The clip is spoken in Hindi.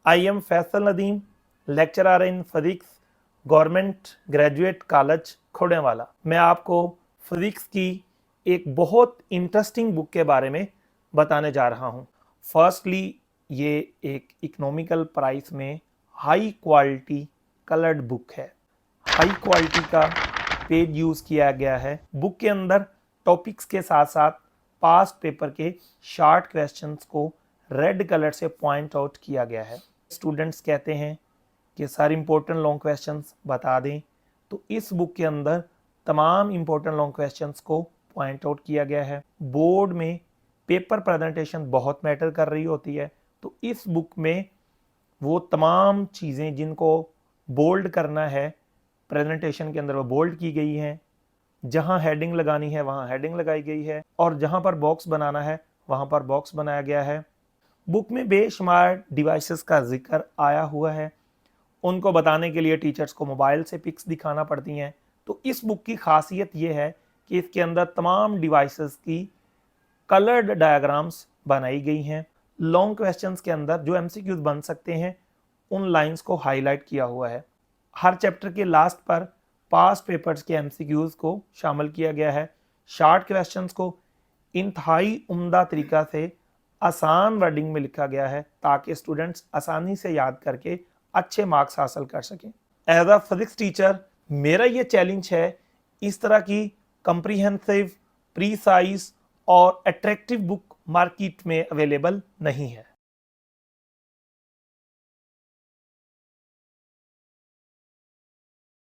I am Faisal Nadeem, lecturer in Physics, government graduate college Khodewala. मैं आपको फिजिक्स की एक बहुत इंटरेस्टिंग बुक के बारे में बताने जा रहा हूँ। फर्स्टली ये एक इकोनॉमिकल प्राइस में हाई क्वालिटी कलर्ड बुक है। हाई क्वालिटी का पेज यूज़ किया गया है। बुक के अंदर टॉपिक्स के साथ साथ पास्ट पेपर के शॉर्ट क्वेश्चंस को रेड कलर से पॉइंट आउट किया गया है। स्टूडेंट्स कहते हैं कि सर इम्पोर्टेंट लॉन्ग क्वेश्चंस बता दें, तो इस बुक के अंदर तमाम इम्पोर्टेंट लॉन्ग क्वेश्चंस को पॉइंट आउट किया गया है। बोर्ड में पेपर प्रेजेंटेशन बहुत मैटर कर रही होती है, तो इस बुक में वो तमाम चीज़ें जिनको बोल्ड करना है प्रेजेंटेशन के अंदर वो बोल्ड की गई हैं। जहां हेडिंग लगानी है वहां हेडिंग लगाई गई है, और जहां पर बॉक्स बनाना है वहां पर बॉक्स बनाया गया है। बुक में बेशुमार डिवाइसेस का जिक्र आया हुआ है। उनको बताने के लिए टीचर्स को मोबाइल से पिक्स दिखाना पड़ती हैं। तो इस बुक की खासियत ये है कि इसके अंदर तमाम डिवाइसेस की कलर्ड डायग्राम्स बनाई गई हैं। लॉन्ग क्वेश्चंस के अंदर जो एमसीक्यूज बन सकते हैं उन लाइंस को हाईलाइट किया हुआ है। हर चैप्टर के लास्ट पर पास्ट पेपर्स के एमसीक्यूज को शामिल किया गया है। शॉर्ट क्वेश्चंस को इंतहाई उम्दा तरीका से आसान वर्डिंग में लिखा गया है ताकि स्टूडेंट्स आसानी से याद करके अच्छे मार्क्स हासिल कर सकें। एज अ फिजिक्स टीचर मेरा ये चैलेंज है, इस तरह की कंप्रीहेंसिव, प्रीसाइज और अट्रैक्टिव बुक मार्केट में अवेलेबल नहीं है।